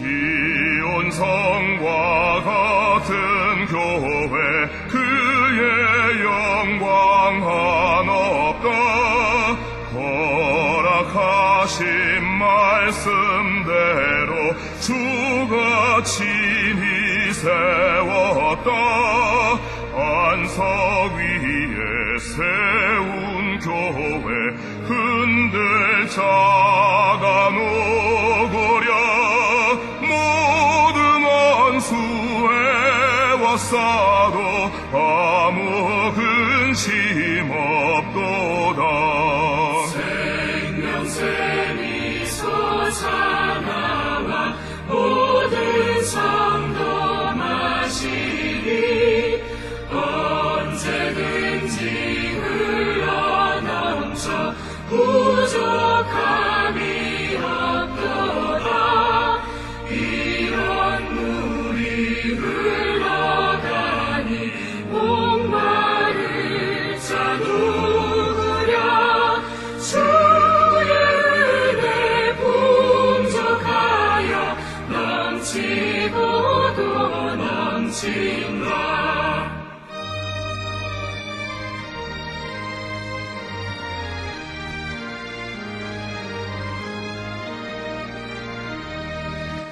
시온 성과 같은 교회 그의 영광 한없다. 허락하신 말씀대로 주가 친히 세웠다. 안석 위에 세운 교회 흔들 자가 노고랴. 모든 원수에 왔사도 아무 근심 없도다. 생명샘이 솟아나와 모든 성도 마시리. 언제든지 흘러넘쳐 부족함이 없도다. 이런 물이 흘러가니 목마를 자 누구랴. 주의 은혜 풍족하여 넘치고 또 넘친다.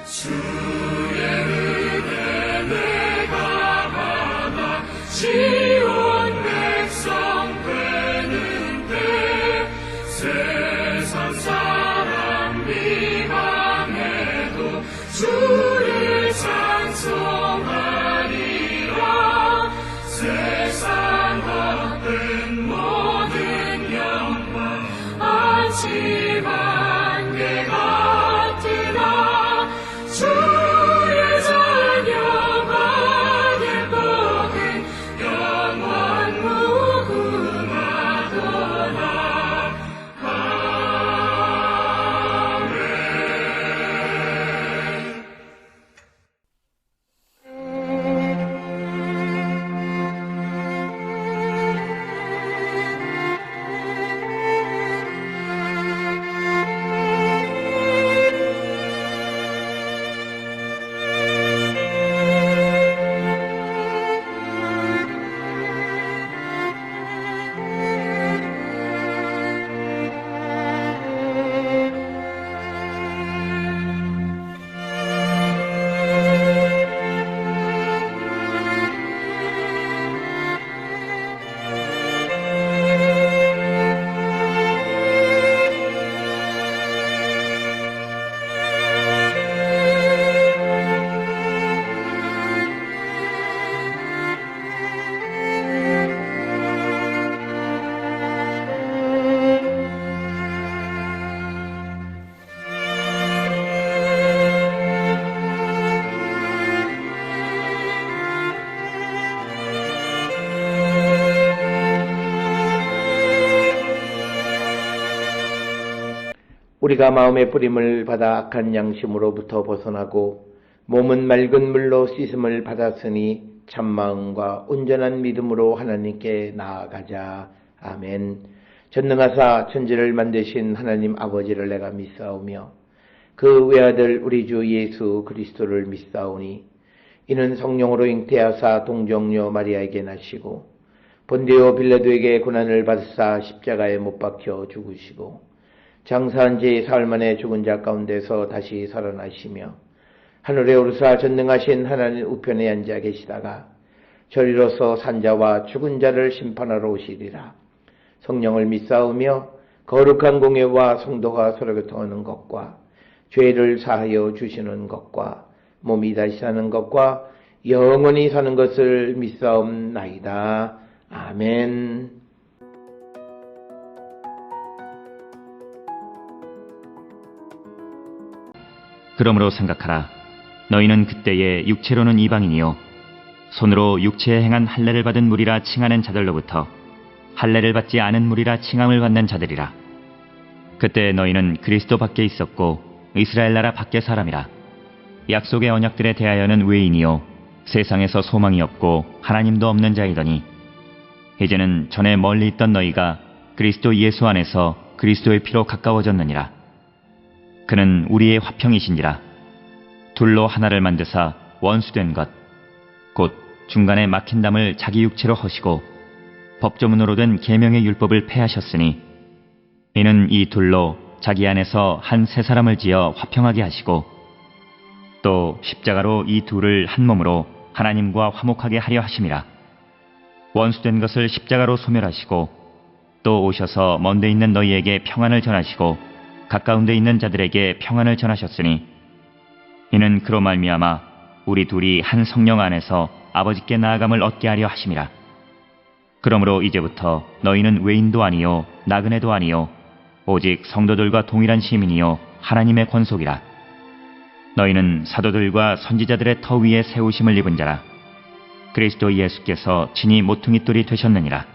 주의 은혜 내가 받아 지온 백성 되는 때 세상 사람 비방해도 주를 찬송하리라. 세상 얻은 모든 영광 안심한 게 같으나 주의 자녀가 될 복은 영원 무궁하도다. 아멘. 우리가 마음의 뿌림을 받아 악한 양심으로부터 벗어나고 몸은 맑은 물로 씻음을 받았으니 참마음과 온전한 믿음으로 하나님께 나아가자. 아멘. 전능하사 천지를 만드신 하나님 아버지를 내가 믿사오며 그 외아들 우리 주 예수 그리스도를 믿사오니 이는 성령으로 잉태하사 동정녀 마리아에게 나시고 본디오 빌라도에게 고난을 받으사 십자가에 못 박혀 죽으시고 장사한 지 사흘 만에 죽은 자 가운데서 다시 살아나시며 하늘에 오르사 전능하신 하나님 우편에 앉아 계시다가 저리로서 산자와 죽은 자를 심판하러 오시리라. 성령을 믿사오며 거룩한 공예와 성도가 서로 교통하는 것과 죄를 사하여 주시는 것과 몸이 다시 사는 것과 영원히 사는 것을 믿사옵나이다. 아멘. 그러므로 생각하라. 너희는 그때에 육체로는 이방인이요 손으로 육체에 행한 할례를 받은 무리라 칭하는 자들로부터 할례를 받지 않은 무리라 칭함을 받는 자들이라. 그때 너희는 그리스도 밖에 있었고 이스라엘 나라 밖의 사람이라. 약속의 언약들에 대하여는 외인이요 세상에서 소망이 없고 하나님도 없는 자이더니 이제는 전에 멀리 있던 너희가 그리스도 예수 안에서 그리스도의 피로 가까워졌느니라. 그는 우리의 화평이신지라. 둘로 하나를 만드사 원수된 것, 곧 중간에 막힌 담을 자기 육체로 허시고 법조문으로 된 계명의 율법을 폐하셨으니 이는 이 둘로 자기 안에서 한 세 사람을 지어 화평하게 하시고 또 십자가로 이 둘을 한 몸으로 하나님과 화목하게 하려 하심이라. 원수된 것을 십자가로 소멸하시고 또 오셔서 먼데 있는 너희에게 평안을 전하시고 가까운 데 있는 자들에게 평안을 전하셨으니 이는 그로 말미암아 우리 둘이 한 성령 안에서 아버지께 나아감을 얻게 하려 하심이라. 그러므로 이제부터 너희는 외인도 아니요 나그네도 아니요 오직 성도들과 동일한 시민이요 하나님의 권속이라. 너희는 사도들과 선지자들의 터 위에 세우심을 입은 자라. 그리스도 예수께서 친히 모퉁이 돌이 되셨느니라.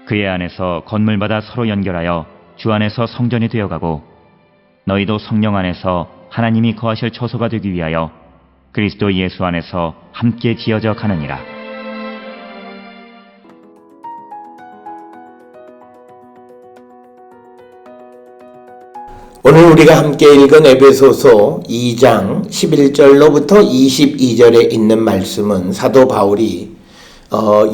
그의 안에서 건물마다 서로 연결하여 주 안에서 성전이 되어가고 너희도 성령 안에서 하나님이 거하실 처소가 되기 위하여 그리스도 예수 안에서 함께 지어져 가느니라. 오늘 우리가 함께 읽은 에베소서 2장 11절로부터 22절에 있는 말씀은 사도 바울이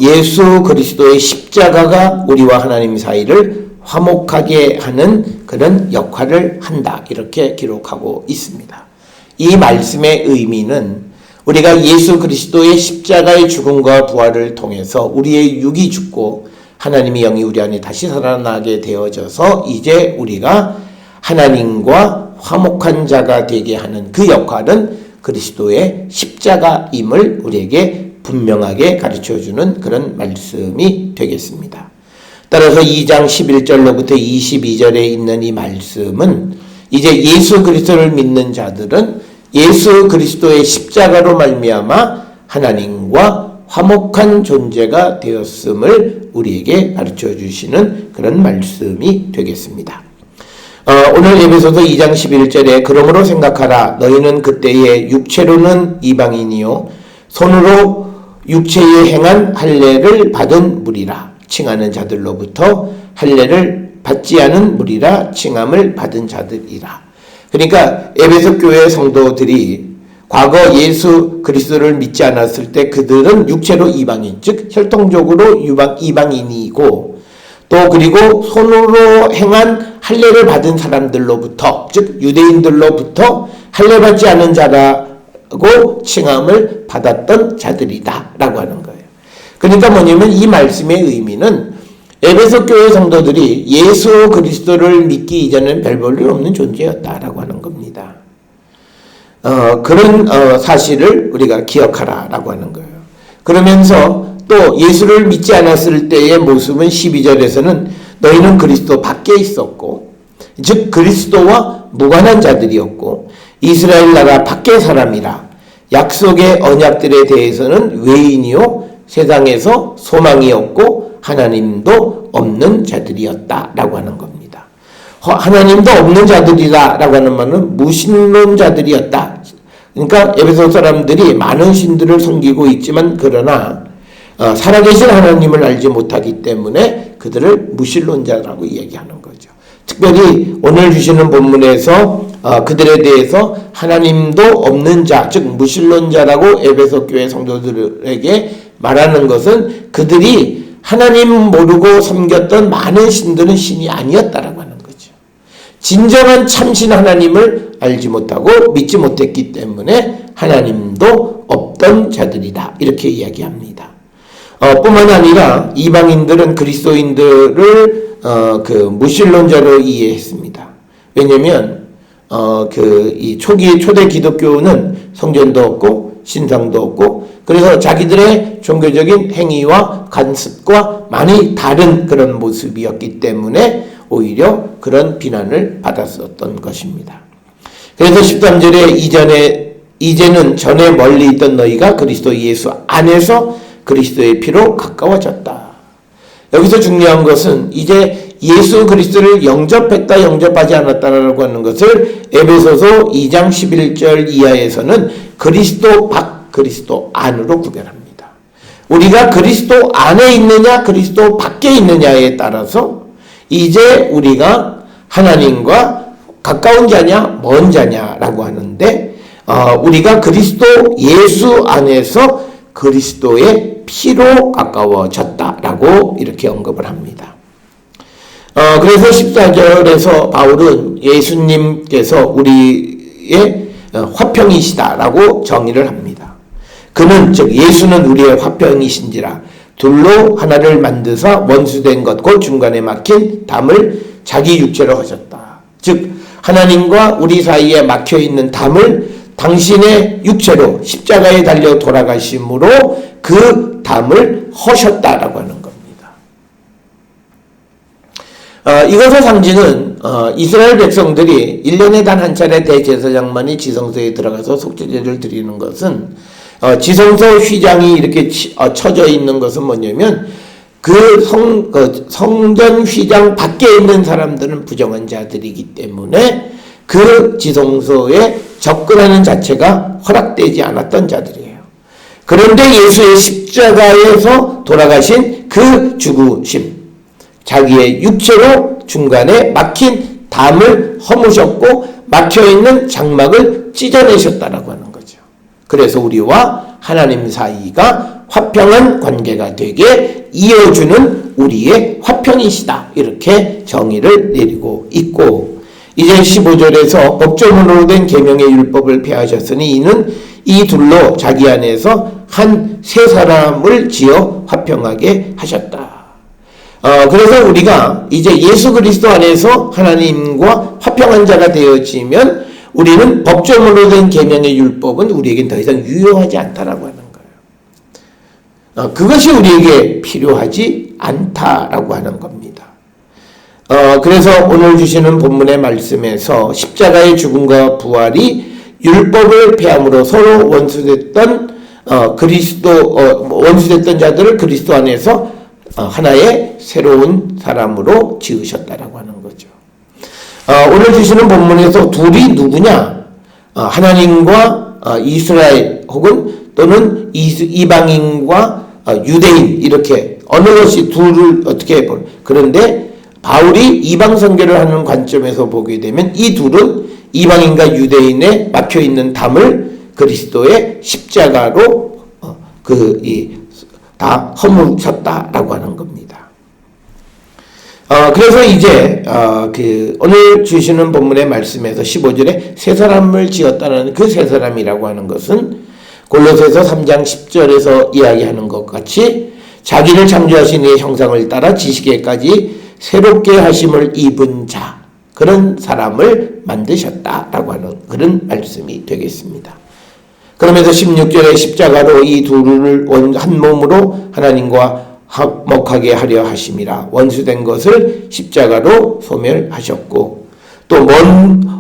예수 그리스도의 십자가가 우리와 하나님 사이를 화목하게 하는 그런 역할을 한다, 이렇게 기록하고 있습니다. 이 말씀의 의미는 우리가 예수 그리스도의 십자가의 죽음과 부활을 통해서 우리의 육이 죽고 하나님의 영이 우리 안에 다시 살아나게 되어져서 이제 우리가 하나님과 화목한 자가 되게 하는 그 역할은 그리스도의 십자가임을 우리에게 분명하게 가르쳐주는 그런 말씀이 되겠습니다. 따라서 2장 11절로부터 22절에 있는 이 말씀은 이제 예수 그리스도를 믿는 자들은 예수 그리스도의 십자가로 말미암아 하나님과 화목한 존재가 되었음을 우리에게 가르쳐 주시는 그런 말씀이 되겠습니다. 오늘 에베소서 2장 11절에 그러므로 생각하라. 너희는 그때에 육체로는 이방인이요 손으로 육체에 행한 할례를 받은 무리라 칭하는 자들로부터 할례를 받지 않은 무리라 칭함을 받은 자들이라. 그러니까 에베소 교회 성도들이 과거 예수 그리스도를 믿지 않았을 때 그들은 육체로 이방인, 즉 혈통적으로 이방인이고 또 그리고 손으로 행한 할례를 받은 사람들로부터, 즉 유대인들로부터 할례 받지 않은 자라고 칭함을 받았던 자들이다 라고 하는 거예요. 그러니까 뭐냐면 이 말씀의 의미는 에베소 교회 성도들이 예수 그리스도를 믿기 이전에는 별 볼 일 없는 존재였다라고 하는 겁니다. 그런 사실을 우리가 기억하라라고 하는 거예요. 그러면서 또 예수를 믿지 않았을 때의 모습은 12절에서는 너희는 그리스도 밖에 있었고, 즉 그리스도와 무관한 자들이었고 이스라엘 나라 밖의 사람이라 약속의 언약들에 대해서는 외인이요 세상에서 소망이 없고 하나님도 없는 자들이었다라고 하는 겁니다. 하나님도 없는 자들이다라고 하는 말은 무신론자들이었다. 그러니까 에베소 사람들이 많은 신들을 섬기고 있지만 그러나 살아계신 하나님을 알지 못하기 때문에 그들을 무신론자라고 이야기하는 거죠. 특별히 오늘 주시는 본문에서 그들에 대해서 하나님도 없는 자, 즉 무신론자라고 에베소 교회 성도들에게 말하는 것은 그들이 하나님 모르고 섬겼던 많은 신들은 신이 아니었다라고 하는 거죠. 진정한 참신 하나님을 알지 못하고 믿지 못했기 때문에 하나님도 없던 자들이다, 이렇게 이야기합니다. 뿐만 아니라 이방인들은 그리스도인들을 그 무신론자로 이해했습니다. 왜냐면 이 초대 기독교는 성전도 없고 신상도 없고 그래서 자기들의 종교적인 행위와 관습과 많이 다른 그런 모습이었기 때문에 오히려 그런 비난을 받았었던 것입니다. 그래서 13절에 이제는 전에 멀리 있던 너희가 그리스도 예수 안에서 그리스도의 피로 가까워졌다. 여기서 중요한 것은 이제 예수 그리스도를 영접했다 영접하지 않았다라고 하는 것을 에베소서 2장 11절 이하에서는 그리스도 밖, 그리스도 안으로 구별합니다. 우리가 그리스도 안에 있느냐 그리스도 밖에 있느냐에 따라서 이제 우리가 하나님과 가까운 자냐 먼 자냐라고 하는데 우리가 그리스도 예수 안에서 그리스도의 피로 가까워졌다라고 이렇게 언급을 합니다. 그래서 14절에서 바울은 예수님께서 우리의 화평이시다라고 정의를 합니다. 그는 즉 예수는 우리의 화평이신지라 둘로 하나를 만드사 원수된 것 곧 중간에 막힌 담을 자기 육체로 하셨다. 즉 하나님과 우리 사이에 막혀있는 담을 당신의 육체로 십자가에 달려 돌아가심으로 그 담을 허셨다라고 하는 겁니다. 이것의 상징은 이스라엘 백성들이 1년에 단 한 차례 대제사장만이 지성소에 들어가서 속죄제를 드리는 것은 지성소 휘장이 이렇게 쳐져 있는 것은 뭐냐면 그 성전 휘장 밖에 있는 사람들은 부정한 자들이기 때문에 그 지성소에 접근하는 자체가 허락되지 않았던 자들이에요. 그런데 예수의 십자가에서 돌아가신 그 죽으심, 자기의 육체로 중간에 막힌 담을 허무셨고 막혀있는 장막을 찢어내셨다라고 하는 거죠. 그래서 우리와 하나님 사이가 화평한 관계가 되게 이어주는 우리의 화평이시다. 이렇게 정의를 내리고 있고, 이제 15절에서 법조문으로 된 계명의 율법을 폐하셨으니 이는 이 둘로 자기 안에서 한 세 사람을 지어 화평하게 하셨다. 그래서 우리가 이제 예수 그리스도 안에서 하나님과 화평한 자가 되어지면 우리는 법조문으로 된 계명의 율법은 우리에겐 더 이상 유효하지 않다라고 하는 거예요. 그것이 우리에게 필요하지 않다라고 하는 겁니다. 그래서 오늘 주시는 본문의 말씀에서 십자가의 죽음과 부활이 율법을 폐함으로 서로 원수됐던 원수됐던 자들을 그리스도 안에서 하나의 새로운 사람으로 지으셨다라고 하는 거죠. 오늘 주시는 본문에서 둘이 누구냐? 하나님과 이스라엘 혹은 또는 이방인과 유대인 이렇게 어느 것이 둘을 어떻게 볼. 그런데 바울이 이방 선교를 하는 관점에서 보게 되면 이 둘은 이방인과 유대인에 막혀있는 담을 그리스도의 십자가로 다 허무셨다라고 하는 겁니다. 그래서 이제 오늘 주시는 본문의 말씀에서 15절에 세 사람을 지었다는 그 세 사람이라고 하는 것은 골로새서 3장 10절에서 이야기하는 것 같이 자기를 창조하신 이의 형상을 따라 지식에까지 새롭게 하심을 입은 자, 그런 사람을 만드셨다라고 하는 그런 말씀이 되겠습니다. 그러면서 16절에 십자가로 이 둘을 한 몸으로 하나님과 화목하게 하려 하심이라 원수된 것을 십자가로 소멸하셨고 또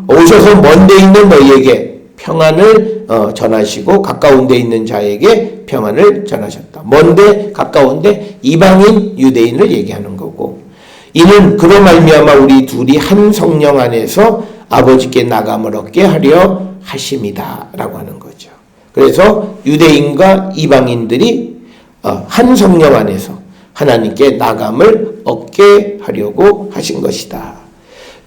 오셔서 먼 데 있는 너희에게 평안을 전하시고 가까운 데 있는 자에게 평안을 전하셨다. 먼데 가까운데 이방인 유대인을 얘기하는 거고, 이는 그로 말미암아 우리 둘이 한 성령 안에서 아버지께 나감을 얻게 하려 하심이다 라고 하는 거죠. 그래서 유대인과 이방인들이 한 성령 안에서 하나님께 나감을 얻게 하려고 하신 것이다.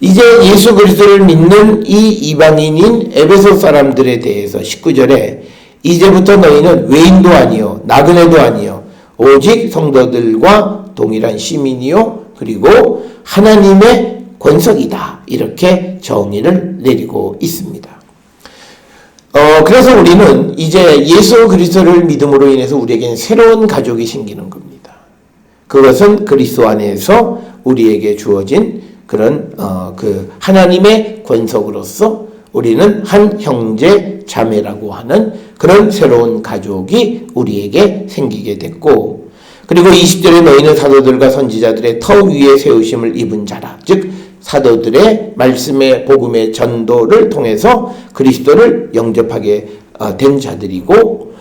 이제 예수 그리스도를 믿는 이 이방인인 에베소 사람들에 대해서 19절에 이제부터 너희는 외인도 아니요 나그네도 아니요 오직 성도들과 동일한 시민이요 그리고 하나님의 권속이다. 이렇게 정의를 내리고 있습니다. 그래서 우리는 이제 예수 그리스도를 믿음으로 인해서 우리에겐 새로운 가족이 생기는 겁니다. 그것은 그리스도 안에서 우리에게 주어진 그런 하나님의 권속으로서 우리는 한 형제 자매라고 하는 그런 새로운 가족이 우리에게 생기게 됐고, 그리고 20절에 너희는 사도들과 선지자들의 터 위에 세우심을 입은 자라. 즉 사도들의 말씀의 복음의 전도를 통해서 그리스도를 영접하게 된 자들이고,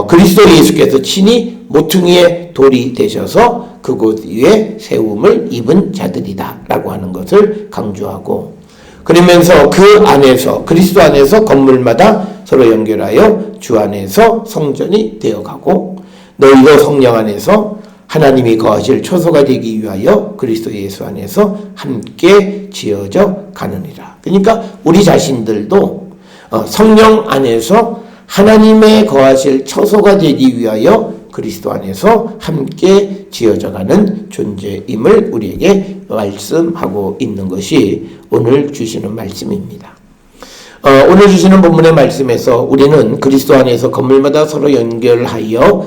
그리스도 예수께서 친히 모퉁이의 돌이 되셔서 그곳 위에 세움을 입은 자들이다 라고 하는 것을 강조하고, 그러면서 그 안에서 그리스도 안에서 건물마다 서로 연결하여 주 안에서 성전이 되어가고, 너희도 성령 안에서 하나님이 거하실 초소가 되기 위하여 그리스도 예수 안에서 함께 지어져 가느니라. 그러니까 우리 자신들도 성령 안에서 하나님의 거하실 처소가 되기 위하여 그리스도 안에서 함께 지어져가는 존재임을 우리에게 말씀하고 있는 것이 오늘 주시는 말씀입니다. 오늘 주시는 본문의 말씀에서 우리는 그리스도 안에서 건물마다 서로 연결하여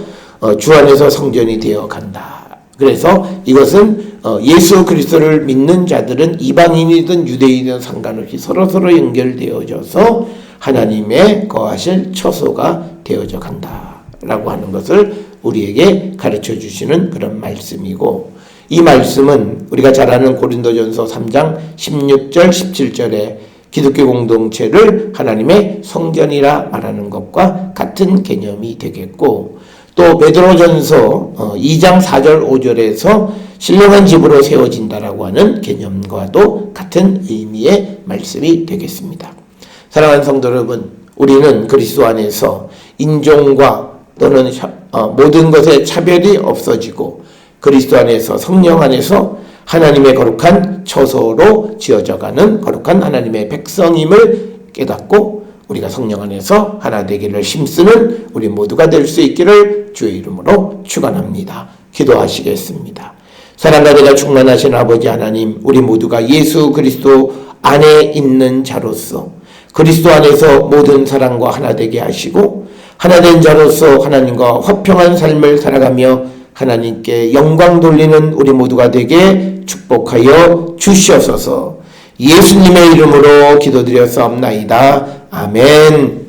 주 안에서 성전이 되어 간다. 그래서 이것은 예수 그리스도를 믿는 자들은 이방인이든 유대인이든 상관없이 서로 연결되어져서 하나님의 거하실 처소가 되어져 간다라고 하는 것을 우리에게 가르쳐 주시는 그런 말씀이고, 이 말씀은 우리가 잘 아는 고린도전서 3장 16절 17절에 기독교 공동체를 하나님의 성전이라 말하는 것과 같은 개념이 되겠고, 또 베드로전서 2장 4절 5절에서 신령한 집으로 세워진다라고 하는 개념과도 같은 의미의 말씀이 되겠습니다. 사랑하는 성도 여러분, 우리는 그리스도 안에서 인종과 또는 모든 것에 차별이 없어지고 그리스도 안에서 성령 안에서 하나님의 거룩한 처소로 지어져가는 거룩한 하나님의 백성임을 깨닫고 우리가 성령 안에서 하나 되기를 힘쓰는 우리 모두가 될 수 있기를 주의 이름으로 축원합니다. 기도하시겠습니다. 사랑과 은혜가 충만하신 아버지 하나님, 우리 모두가 예수 그리스도 안에 있는 자로서 그리스도 안에서 모든 사람과 하나 되게 하시고 하나된 자로서 하나님과 화평한 삶을 살아가며 하나님께 영광 돌리는 우리 모두가 되게 축복하여 주시옵소서. 예수님의 이름으로 기도드렸사옵나이다. 아멘.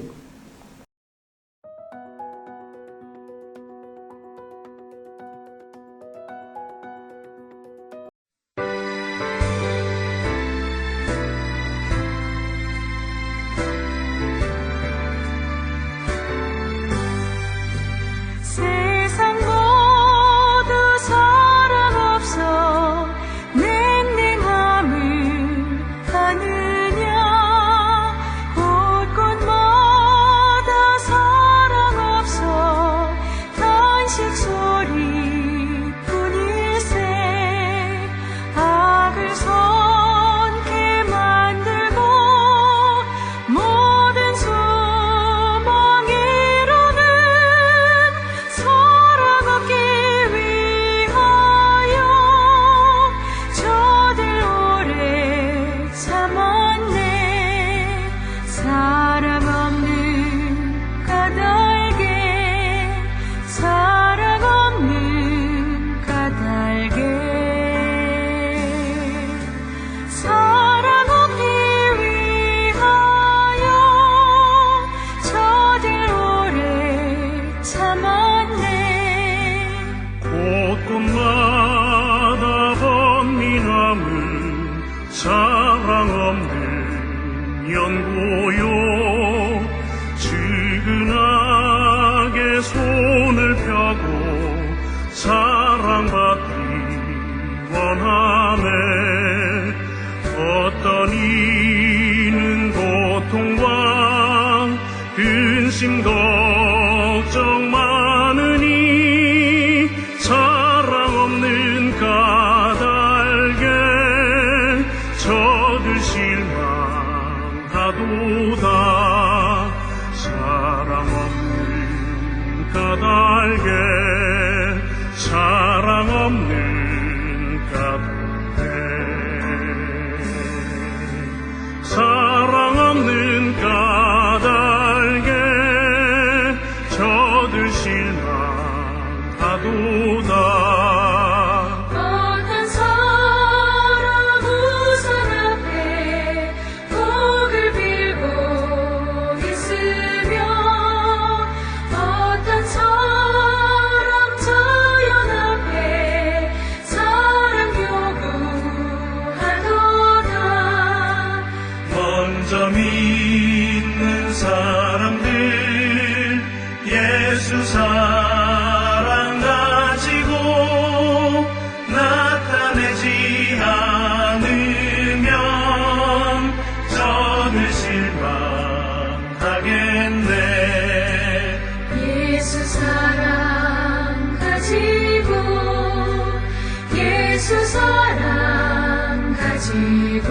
세상 모두 사랑 없어 냉랭함을 하느냐 곳곳마다 사랑 없어 탄식 소리뿐일세 악을 선케 만들고 모든 소망 이루는 사랑 얻기 위하여 저들 오래 참았네. 사랑 없는 까닭에 사랑 없는 까닭에 사랑 얻기 위하여 저들 오래 참았네. 곳곳마다 번민함은 사랑 없는 연고요. 지근하게 손을 펴고 사랑받기 원하네. 어떤 이는 고통과 근심 걱정 많으니 사랑 없는 까닭에 저들 실망하도다. 사랑 없는 까닭에 사랑 없는 까닭에 사랑 없는 까닭에 저들 실망하도다. 어떤 사람 우상 앞에 복을 빌고 있으며 어떤 사람 자연 앞에 사랑 요구하도다. 먼저 믿는 사람들 예수 사랑 가지고 나타내지 않으면 저들 실망하겠네. 예수 사랑 가지고 예수 사랑 가지고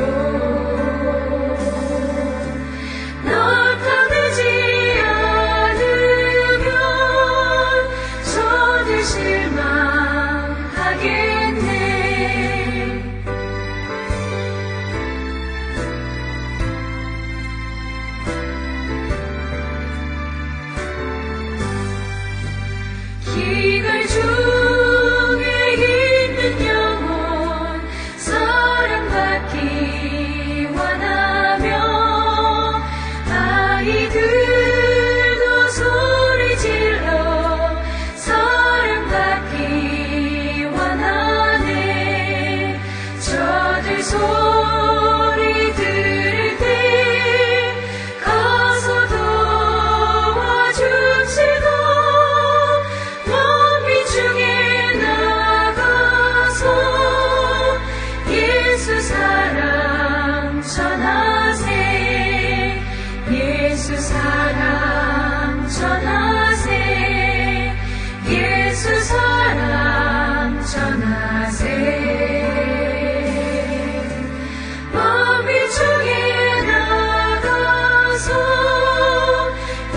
나타내지 희글 중에 있는 영혼 사랑받기 원하며 아이들도 소리 질러 사랑받기 원하네. 저들 소리 들을 때 가서 도와줍시다. 먼 빈 중에 나가서 예수 사랑 전하세. 예수 사랑 전하세. 예수 사랑 전하세. 먼 빈 중에 나가서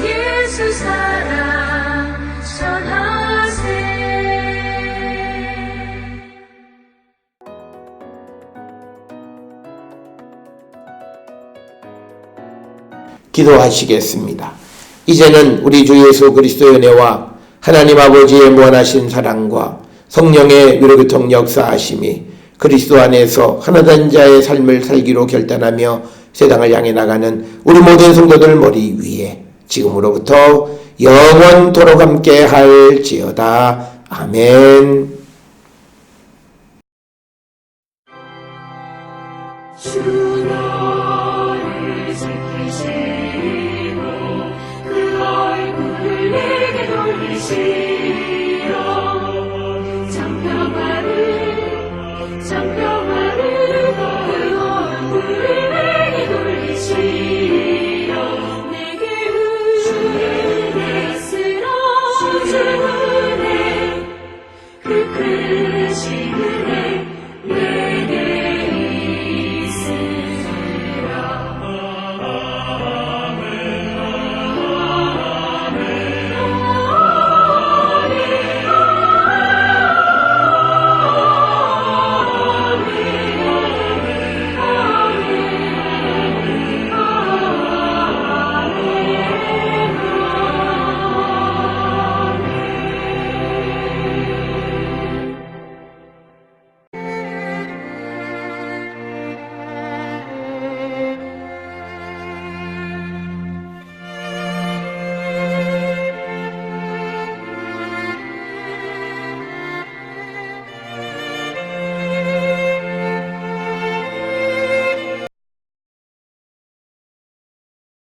예수 사랑 전하세. 기도하시겠습니다. 이제는 우리 주 예수 그리스도의 은혜와 하나님 아버지의 무한하신 사랑과 성령의 위로교통 역사하심이 그리스도 안에서 하나된 자의 삶을 살기로 결단하며 세상을 향해 나가는 우리 모든 성도들 머리 위에 지금으로부터 영원토록 함께 할지어다. 아멘. 주 너를 지키시고 그 얼굴을 내게 돌리시고